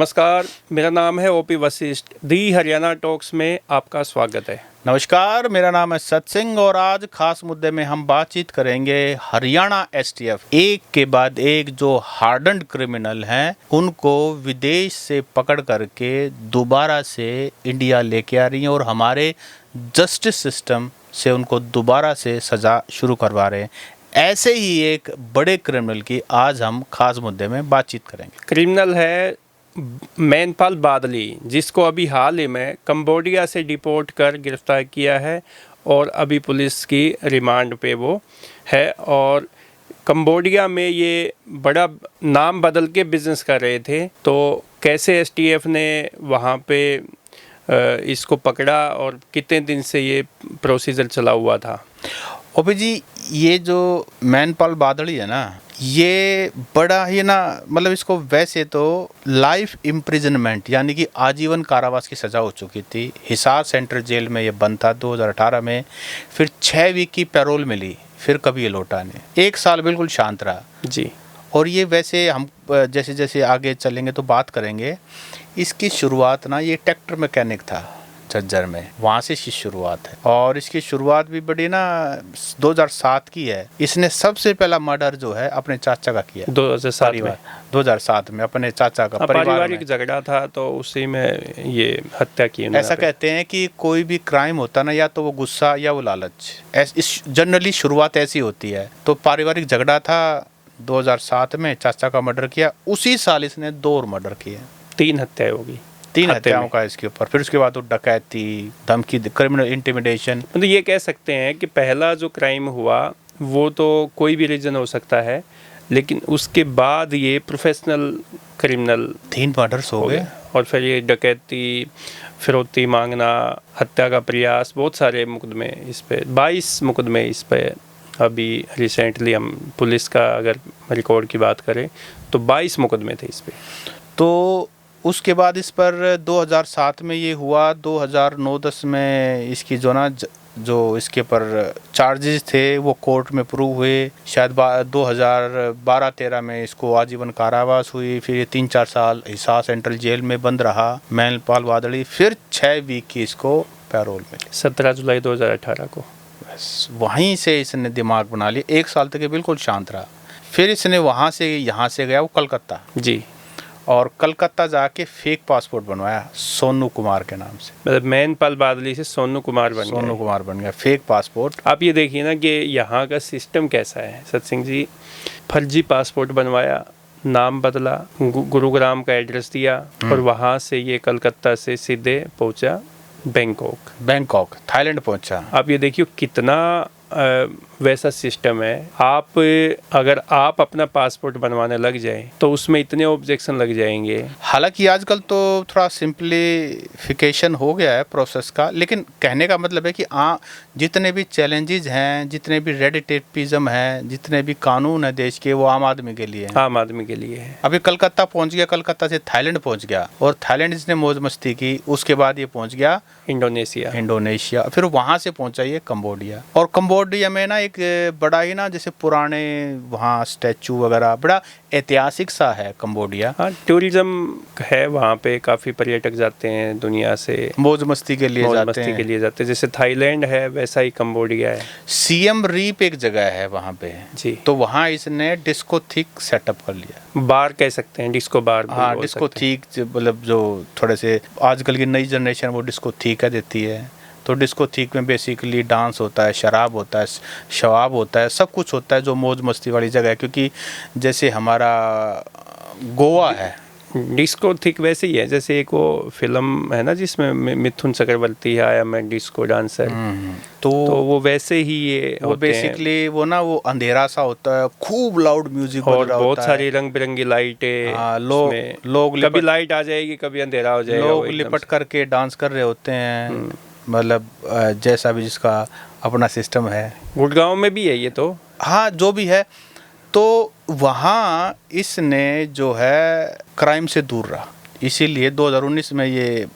नमस्कार, मेरा नाम है ओपी वशिष्ठ। दी हरियाणा टॉक्स में आपका स्वागत है। नमस्कार, मेरा नाम है सत सिंह और आज खास मुद्दे में हम बातचीत करेंगे हरियाणा एसटीएफ एक के बाद एक जो हार्डन्ड क्रिमिनल हैं उनको विदेश से पकड़ करके दोबारा से इंडिया लेके आ रही हैं और हमारे जस्टिस सिस्टम से उनको दोबारा से सज़ा शुरू करवा रहे हैं। ऐसे ही एक बड़े क्रिमिनल की आज हम खास मुद्दे में बातचीत करेंगे। क्रिमिनल है मैनपाल बादली, जिसको अभी हाल ही में कंबोडिया से डिपोर्ट कर गिरफ्तार किया है और अभी पुलिस की रिमांड पे वो है। और कंबोडिया में ये बड़ा नाम बदल के बिजनेस कर रहे थे, तो कैसे एसटीएफ ने वहाँ पे इसको पकड़ा और कितने दिन से ये प्रोसीजर चला हुआ था। ओपी जी, ये जो मैनपाल बादली है ना, ये बड़ा ही ना, मतलब इसको वैसे तो लाइफ इम्प्रिजनमेंट यानी कि आजीवन कारावास की सज़ा हो चुकी थी। हिसार सेंट्रल जेल में ये बंद था 2018 में, फिर 6 वीक की पैरोल मिली, फिर कभी ये लौटा नहीं। 1 साल बिल्कुल शांत रहा जी। और ये वैसे हम जैसे जैसे आगे चलेंगे तो बात करेंगे। इसकी शुरुआत ना, ये ट्रैक्टर मैकेनिक था झज्जर में, वहाँ से इसकी शुरुआत है और इसकी शुरुआत भी बड़ी ना 2007 की है। इसने सबसे पहला मर्डर जो है अपने चाचा का किया 2007 में अपने चाचा का। पारिवारिक झगड़ा था तो उसी में ये हत्या की। ऐसा कहते हैं कि कोई भी क्राइम होता ना, या तो वो गुस्सा या वो लालच, इस जनरली शुरुआत ऐसी होती है। तो पारिवारिक झगड़ा था 2007 में, चाचा का मर्डर किया। उसी साल इसने 2 और मर्डर किए, 3 हत्याएं होगी, 3 हत्याओं का इसके ऊपर। फिर उसके बाद वो डकैती, धमकी, क्रिमिनल इंटिमिडेशन। मतलब ये कह सकते हैं कि पहला जो क्राइम हुआ वो तो कोई भी रीजन हो सकता है, लेकिन उसके बाद ये प्रोफेशनल क्रिमिनल 3 मर्डर्स हो गए और फिर ये डकैती, फिरौती मांगना, हत्या का प्रयास, बहुत सारे मुकदमे इस पे, 22 मुकदमे इस पे। अभी रिसेंटली हम पुलिस का अगर रिकॉर्ड की बात करें तो 22 मुकदमे थे इस पे। तो उसके बाद इस पर 2007 में ये हुआ, 2009-10 में इसकी जो इसके पर चार्जेस थे वो कोर्ट में प्रूव हुए। शायद 2012-13 में इसको आजीवन कारावास हुई। फिर ये 3-4 साल हिसार सेंट्रल जेल में बंद रहा मैनपाल बादली। फिर 6 वीक की इसको पैरोल मिली 17 जुलाई 2018 को। बस वहीं से इसने दिमाग बना लिया। 1 साल तक ये बिल्कुल शांत रहा। फिर इसने वहाँ से यहाँ से गया वो कलकत्ता जी, और कलकत्ता जाके फेक पासपोर्ट बनवाया सोनू कुमार के नाम से। मतलब मैनपाल बादली से सोनू कुमार बन गया फेक पासपोर्ट। आप ये देखिए ना कि यहाँ का सिस्टम कैसा है सत सिंह जी। फर्जी पासपोर्ट बनवाया, नाम बदला, गुरुग्राम का एड्रेस दिया और वहाँ से ये कलकत्ता से सीधे पहुँचा बैंकॉक, थाईलैंड पहुँचा। आप ये देखिए कितना वैसा सिस्टम है। अगर आप अपना पासपोर्ट बनवाने लग जाए तो उसमें इतने ऑब्जेक्शन लग जाएंगे। हालांकि आजकल तो थोड़ा सिंप्लीफिकेशन हो गया है प्रोसेस का, लेकिन कहने का मतलब है कि जितने भी चैलेंजेस हैं, जितने भी रेड टेपिज्म है, जितने भी कानून है देश के, वो आम आदमी के लिए है। आम आदमी के लिए है। अभी कलकत्ता पहुंच गया, कलकत्ता से थाईलैंड पहुंच गया और थाईलैंड इसने मौज मस्ती की। उसके बाद ये पहुंच गया इंडोनेशिया, फिर वहां से पहुंचा ये कंबोडिया। और कंबोडिया में ना एक बड़ा ही ना, जैसे पुराने वहाँ स्टैचू वगैरह, बड़ा ऐतिहासिक सा है कंबोडिया। हाँ, टूरिज्म है वहाँ पे, काफ़ी पर्यटक जाते हैं दुनिया से, मौज मस्ती के लिए जाते हैं। जैसे थाईलैंड है वैसा ही कंबोडिया है। सियम रीप एक जगह है वहाँ पे जी, तो वहाँ इसने डिस्को थिक सेटअप कर लिया। बार कह सकते हैं, डिस्को बार। हाँ, डिस्को थिक, मतलब जो थोड़े से आजकल की नई जनरेशन वो डिस्को थिक है देती है। तो डिस्को थिक में बेसिकली डांस होता है, शराब होता है, शवाब होता है, सब कुछ होता है जो मौज मस्ती वाली जगह है। क्योंकि जैसे हमारा गोवा है, डिस्को थिक वैसे ही है जैसे एक वो फिल्म है ना जिसमें मिथुन चक्रवर्ती है, I am a disco dancer. तो वो वैसे ही ये वो बेसिकली वो ना, वो अंधेरा सा होता है, खूब लाउड म्यूजिक और बहुत सारी रंग बिरंगी लाइटें। लोग कभी लाइट आ जाएगी, कभी अंधेरा हो जाएगा, लोग लिपट करके डांस कर रहे होते हैं। मतलब जैसा भी जिसका अपना सिस्टम है। गुड़गांव में भी है ये तो। हाँ, जो भी है। तो वहाँ इसने जो है क्राइम से दूर रहा, इसीलिए 2019 में ये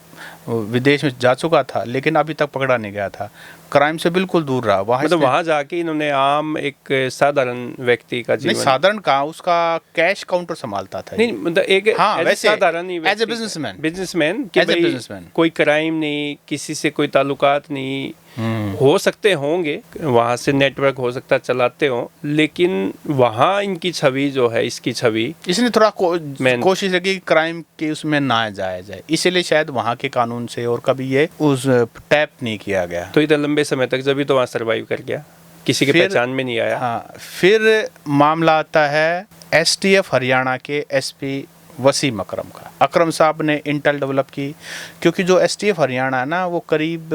वो विदेश में जा चुका था, लेकिन अभी तक पकड़ा नहीं गया था, क्राइम से बिल्कुल दूर रहा। वहाँ मतलब वहाँ जाके इन्होंने आम एक साधारण व्यक्ति का नहीं, जीवन, साधारण कहा, उसका कैश काउंटर संभालता था। नहीं मतलब एक हाँ, ऐसे वैसे साधारण ही as a businessman businessman, as a businessman, कोई क्राइम नहीं, किसी से कोई ताल्लुकात नहीं, हो सकते होंगे, वहाँ से नेटवर्क हो सकता चलाते हो, लेकिन वहाँ इनकी छवि जो है, इसकी छवि, इसने थोड़ा कोशिश है कि क्राइम के उसमें ना जाया जाए, इसीलिए शायद वहाँ के कानून से और कभी ये उस टैप नहीं किया गया। तो इतना लंबे समय तक जब भी तो वहाँ सरवाइव कर गया, किसी के पहचान में नहीं आया। हाँ, फिर मामला आता है एसटीएफ हरियाणा के एसपी वसीम अकरम का। अकरम साहब ने इंटेल डेवलप की, क्योंकि जो एसटीएफ हरियाणा है ना, वो करीब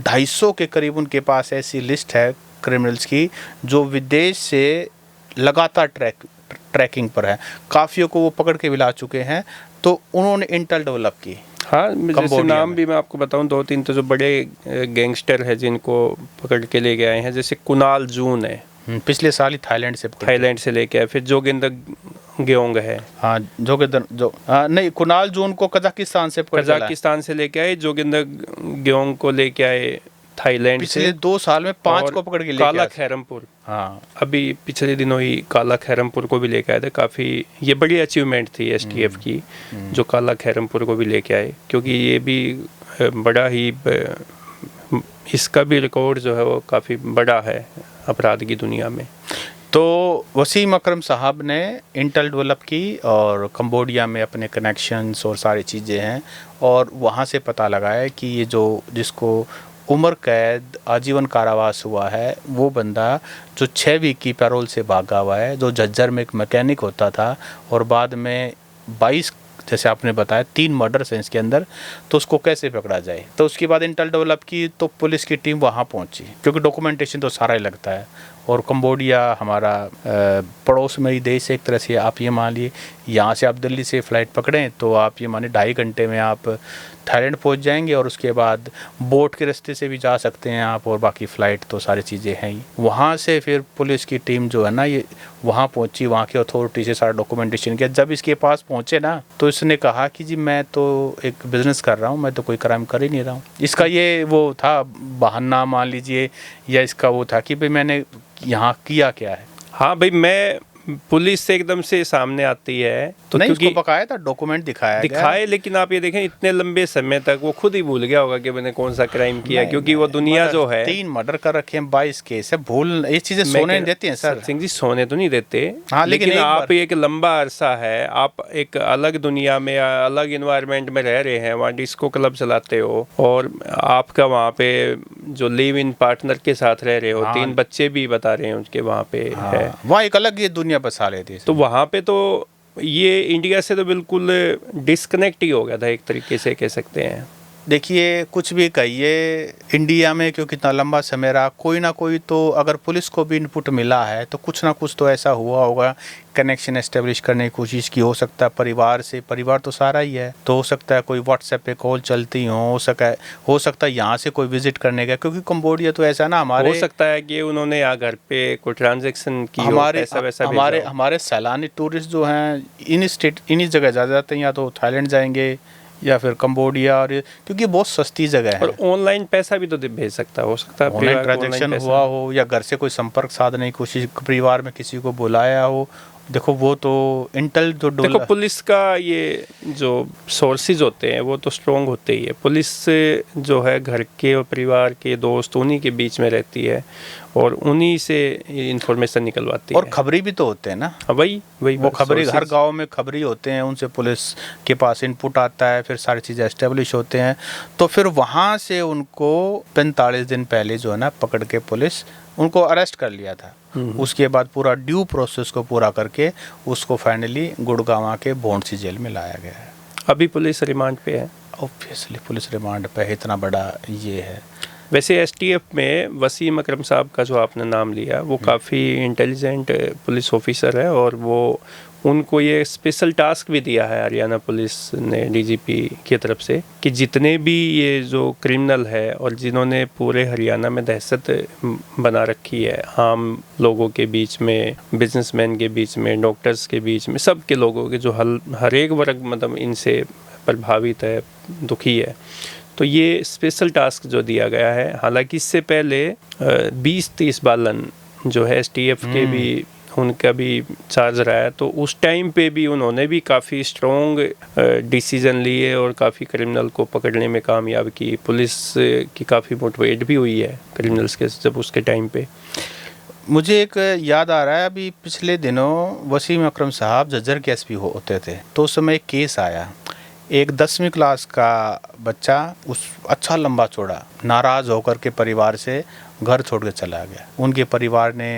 250 के करीब उनके पास ऐसी लिस्ट है क्रिमिनल्स की जो विदेश से लगातार ट्रैकिंग पर है, काफ़ियों को वो पकड़ के भी ला चुके हैं, तो उन्होंने इंटेल डेवलप की। हाँ, जैसे नाम भी मैं आपको बताऊं, 2-3 तो जो बड़े गैंगस्टर हैं जिनको पकड़ के ले गए हैं, जैसे कुणाल जून है, पिछले साल ही थाईलैंड से लेके आए, फिर जोगिंदर ग्योंग है। हाँ, नहीं, कुणाल जून को कजाकिस्तान से लेके आए, जोगिंदर ग्योंग को लेके आए थाईलैंड से। पिछले 2 साल में 5 को पकड़ के लेके काला खैरमपुर, हाँ, अभी पिछले दिनों ही काला खैरमपुर को भी लेके आए थे। काफ़ी ये बड़ी अचीवमेंट थी एसटीएफ की, जो काला खैरमपुर को भी लेके आए, क्योंकि ये भी बड़ा ही, इसका भी रिकॉर्ड जो है वो काफ़ी बड़ा है अपराध की दुनिया में। तो वसीम अकरम साहब ने इंटेल डेवलप की और कंबोडिया में अपने कनेक्शंस और सारी चीज़ें हैं, और वहाँ से पता लगाया कि ये जिसको उम्र कैद आजीवन कारावास हुआ है, वो बंदा जो 6 वीक की पैरोल से भागा हुआ है, जो झज्जर में एक मैकेनिक होता था, और बाद में 22, जैसे आपने बताया, 3 मर्डर्स हैं इसके अंदर, तो उसको कैसे पकड़ा जाए। तो उसके बाद इंटेल डेवलप की, तो पुलिस की टीम वहाँ पहुँची, क्योंकि डॉक्यूमेंटेशन तो सारा ही लगता है, और कंबोडिया हमारा पड़ोस में ही देश है एक तरह से। आप ये मान लिए, यहाँ से आप दिल्ली से फ़्लाइट पकड़ें तो आप ये माने 2.5 घंटे में आप थाईलैंड पहुँच जाएंगे, और उसके बाद बोट के रास्ते से भी जा सकते हैं आप, और बाकी फ़्लाइट तो सारी चीज़ें हैं ही। वहाँ से फिर पुलिस की टीम जो है ना, ये वहाँ पहुँची, वहाँ की अथॉरिटी से सारा डॉक्यूमेंटेशन किया। जब इसके पास पहुँचे ना, तो इसने कहा कि जी मैं तो एक बिज़नेस कर रहा हूँ, मैं तो कोई क्राइम कर ही नहीं रहा हूँ। इसका ये वो था बहाना मान लीजिए, या इसका वो था कि भाई मैंने यहाँ किया क्या है। हाँ भाई, मैं पुलिस से एकदम से सामने आती है तो नहीं, क्योंकि उसको बकाया था, डॉक्यूमेंट दिखाए, लेकिन आप ये देखें इतने लंबे समय तक वो खुद ही भूल गया होगा कि मैंने कौन सा क्राइम किया, क्योंकि वो दुनिया जो है 3 मर्डर कर रखे हैं, 22 केस है, भूल ये चीजें सोने नहीं देती हैं सर। सिंह जी, सोने तो नहीं देते, हाँ, लेकिन आप एक लंबा अरसा है, आप एक अलग दुनिया में, अलग इन्वायरमेंट में रह रहे हैं, वहाँ डिस्को क्लब चलाते हो, और आपका वहाँ पे जो लिव इन पार्टनर के साथ रह रहे हो, 3 बच्चे भी बता रहे हैं उनके वहाँ पे है, वहाँ एक अलग ये दुनिया बसा लेती है। तो वहाँ पे तो ये इंडिया से तो बिल्कुल डिस्कनेक्ट ही हो गया था, एक तरीके से कह सकते हैं। देखिए, कुछ भी कहिए, इंडिया में क्योंकि इतना लंबा समय रहा, कोई ना कोई तो, अगर पुलिस को भी इनपुट मिला है तो कुछ ना कुछ तो ऐसा हुआ होगा, कनेक्शन एस्टेब्लिश करने की कोशिश की। हो सकता है परिवार से, परिवार तो सारा ही है, तो हो सकता है कोई व्हाट्सएप पे कॉल चलती हो सकता है यहाँ से कोई विजिट करने का, क्योंकि कंबोडिया तो ऐसा ना, हमारे हो सकता है कि उन्होंने यहाँ घर पे कोई ट्रांजेक्शन की, हमारे सैलानी टूरिस्ट जो हैं इन्हीं जगह जा जाते हैं, या तो थाईलैंड जाएंगे या फिर कंबोडिया, और क्योंकि बहुत सस्ती जगह है। और ऑनलाइन पैसा भी तो भेज सकता है, हो सकता है ऑनलाइन ट्रांजैक्शन हुआ हो, या घर से कोई संपर्क साधने की कोशिश, परिवार में किसी को बुलाया हो, देखो वो तो इंटेल जो देखो पुलिस का ये जो सोर्सेज होते हैं वो तो स्ट्रॉन्ग होते ही है। पुलिस से जो है घर के और परिवार के दोस्त उन्हीं के बीच में रहती है और उन्हीं से इंफॉर्मेशन निकलवाती है। और खबरी भी तो होते हैं ना, वही वो खबरी, हर गांव में खबरी होते हैं, उनसे पुलिस के पास इनपुट आता है, फिर सारी चीज़ें एस्टेब्लिश होते हैं, तो फिर वहाँ से उनको 45 दिन पहले जो है ना पकड़ के पुलिस उनको अरेस्ट कर लिया था। उसके बाद पूरा ड्यू प्रोसेस को पूरा करके उसको फाइनली गुड़गांव के भोंडसी जेल में लाया गया है। अभी पुलिस रिमांड पे है। ऑब्वियसली पुलिस रिमांड पे है, इतना बड़ा ये है। वैसे एसटीएफ में वसीम अकरम साहब का जो आपने नाम लिया वो काफ़ी इंटेलिजेंट पुलिस ऑफिसर है और वो उनको ये स्पेशल टास्क भी दिया है हरियाणा पुलिस ने डीजीपी की तरफ से कि जितने भी ये जो क्रिमिनल है और जिन्होंने पूरे हरियाणा में दहशत बना रखी है आम लोगों के बीच में, बिजनेसमैन के बीच में, डॉक्टर्स के बीच में, सब के लोगों के जो हर एक वर्ग मतलब इनसे प्रभावित है, दुखी है, तो ये स्पेशल टास्क जो दिया गया है, हालांकि इससे पहले 20-30 बालन जो है एसटीएफ के भी उनका भी चार्ज रहा है, तो उस टाइम पे भी उन्होंने भी काफ़ी स्ट्रॉन्ग डिसीजन लिए और काफ़ी क्रिमिनल को पकड़ने में कामयाब की। पुलिस की काफ़ी मोटिवेट भी हुई है क्रिमिनल्स के जब उसके टाइम पे। मुझे एक याद आ रहा है, अभी पिछले दिनों वसीम अकरम साहब झज्जर के एसपी होते थे, तो उस समय एक केस आया। एक 10वीं क्लास का बच्चा उस अच्छा लंबा चौड़ा नाराज़ होकर के परिवार से घर छोड़ के चला गया। उनके परिवार ने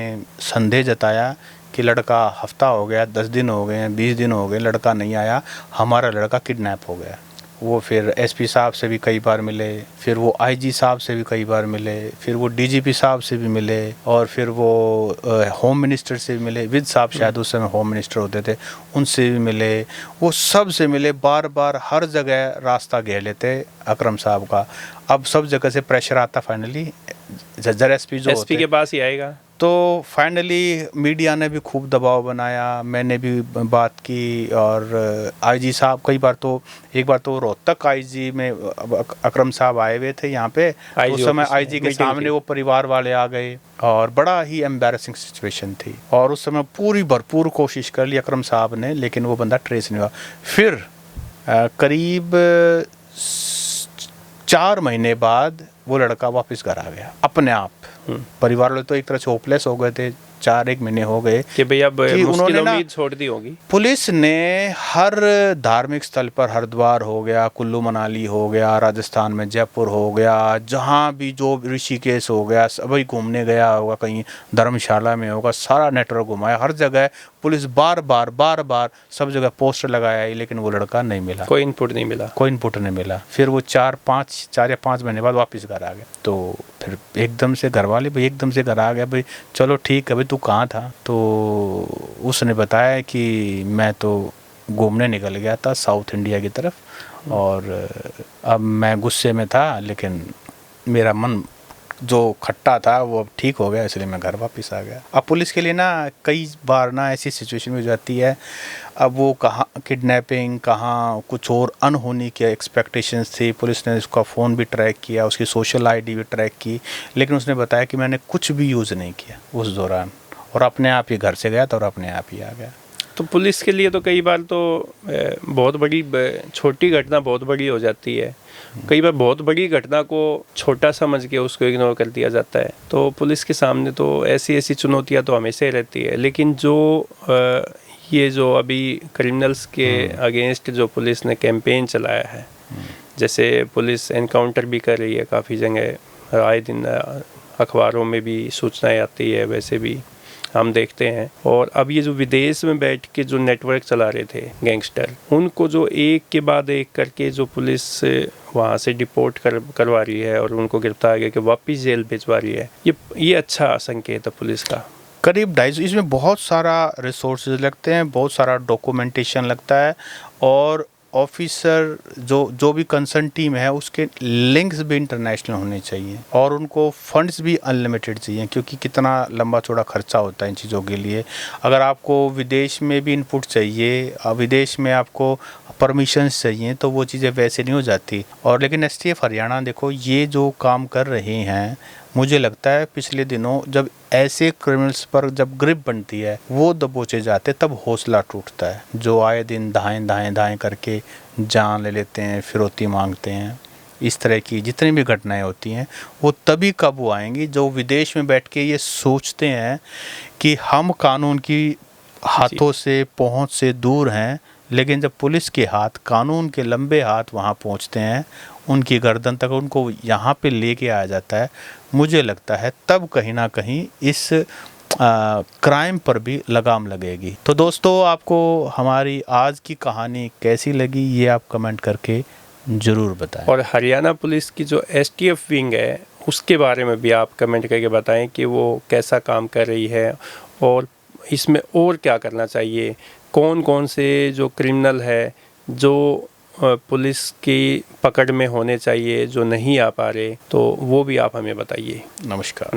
संदेह जताया कि लड़का हफ्ता हो गया, 10 दिन हो गए, 20 दिन हो गए, लड़का नहीं आया, हमारा लड़का किडनैप हो गया। वो फिर एसपी साहब से भी कई बार मिले, फिर वो आईजी साहब से भी कई बार मिले, फिर वो डीजीपी साहब से भी मिले, और फिर वो होम मिनिस्टर से भी मिले। विद साहब शायद उस समय होम मिनिस्टर होते थे, उनसे भी मिले। वो सब से मिले, बार बार हर जगह रास्ता घेर लेते अकरम साहब का। अब सब जगह से प्रेशर आता, फाइनली झज्जर एसपी के पास ही आएगा। तो फाइनली मीडिया ने भी खूब दबाव बनाया, मैंने भी बात की, और आईजी साहब कई बार तो, एक बार तो रोहतक आईजी में अकरम साहब आए हुए थे यहाँ पे, तो उस समय आईजी के सामने वो परिवार वाले आ गए और बड़ा ही एम्बैरेसिंग सिचुएशन थी। और उस समय पूरी भरपूर कोशिश कर ली अकरम साहब ने, लेकिन वो बंदा ट्रेस नहीं हुआ। फिर करीब 4 महीने बाद वो लड़का वापस घर आ गया अपने आप। परिवार वाले तो एक तरह से होपलेस हो गए थे, 4-1 महीने हो गए कि भाई अब उन्होंने ना छोड़ दी होगी। पुलिस ने हर धार्मिक स्थल पर, हरिद्वार हो गया, कुल्लू मनाली हो गया, राजस्थान में जयपुर हो गया, जहाँ भी जो ऋषिकेश हो गया, सभी घूमने गया होगा, कहीं धर्मशाला में होगा, सारा नेटवर्क घुमाया। हर जगह पुलिस बार बार सब जगह पोस्टर लगाया, लेकिन वो लड़का नहीं मिला, कोई इनपुट नहीं मिला। फिर वो 4 या 5 महीने बाद वापस घर आ गया। तो फिर एकदम से घर वाले भाई एकदम से घर आ गया, भाई चलो ठीक है भाई, तू कहाँ था? तो उसने बताया कि मैं तो घूमने निकल गया था साउथ इंडिया की तरफ, और अब मैं गुस्से में था, लेकिन मेरा मन जो खट्टा था वो अब ठीक हो गया, इसलिए मैं घर वापस आ गया। अब पुलिस के लिए ना कई बार ना ऐसी सिचुएशन में जाती है, अब वो कहाँ किडनैपिंग, कहाँ कुछ और अनहोनी की एक्सपेक्टेशंस थी। पुलिस ने उसका फ़ोन भी ट्रैक किया, उसकी सोशल आईडी भी ट्रैक की, लेकिन उसने बताया कि मैंने कुछ भी यूज़ नहीं किया उस दौरान, और अपने आप ही घर से गया था और अपने आप ही आ गया। तो पुलिस के लिए तो कई बार तो बहुत बड़ी छोटी घटना बहुत बड़ी हो जाती है, कई बार बहुत बड़ी घटना को छोटा समझ के उसको इग्नोर कर दिया जाता है। तो पुलिस के सामने तो ऐसी चुनौतियां तो हमेशा ही रहती है, लेकिन जो ये जो अभी क्रिमिनल्स के अगेंस्ट जो पुलिस ने कैंपेन चलाया है, जैसे पुलिस एनकाउंटर भी कर रही है काफ़ी जगह, आए दिन अखबारों में भी सूचनाएं आती है, वैसे भी हम देखते हैं। और अब ये जो विदेश में बैठ के जो नेटवर्क चला रहे थे गैंगस्टर, उनको जो एक के बाद एक करके जो पुलिस वहाँ से डिपोर्ट करवा रही है और उनको गिरफ्तार करके वापस जेल भिजवा रही है, ये अच्छा संकेत है पुलिस का। करीब 250, इसमें बहुत सारा रिसोर्सेज लगते हैं, बहुत सारा डॉक्यूमेंटेशन लगता है, और ऑफिसर जो भी कंसर्न टीम है उसके लिंक्स भी इंटरनेशनल होने चाहिए, और उनको फंड्स भी अनलिमिटेड चाहिए, क्योंकि कितना लंबा चौड़ा खर्चा होता है इन चीज़ों के लिए। अगर आपको विदेश में भी इनपुट चाहिए, विदेश में आपको परमिशंस चाहिए, तो वो चीज़ें वैसे नहीं हो जाती। और लेकिन एसटीएफ हरियाणा देखो ये जो काम कर रहे हैं, मुझे लगता है पिछले दिनों जब ऐसे क्रिमिनल्स पर जब ग्रिप बनती है, वो दबोचे जाते, तब हौसला टूटता है। जो आए दिन दाएं करके जान ले लेते हैं, फिरौती मांगते हैं, इस तरह की जितनी भी घटनाएं होती हैं, वो तभी काबू आएंगी जो विदेश में बैठ के ये सोचते हैं कि हम कानून की हाथों से, पहुंच से दूर हैं, लेकिन जब पुलिस के हाथ, कानून के लंबे हाथ वहाँ पहुँचते हैं, उनकी गर्दन तक उनको यहाँ पे लेके आया जाता है, मुझे लगता है तब कहीं ना कहीं इस क्राइम पर भी लगाम लगेगी। तो दोस्तों, आपको हमारी आज की कहानी कैसी लगी ये आप कमेंट करके ज़रूर बताएं। और हरियाणा पुलिस की जो एसटीएफ विंग है उसके बारे में भी आप कमेंट करके बताएं कि वो कैसा काम कर रही है और इसमें और क्या करना चाहिए, कौन कौन से जो क्रिमिनल है जो पुलिस की पकड़ में होने चाहिए, जो नहीं आ पा रहे, तो वो भी आप हमें बताइए। नमस्कार।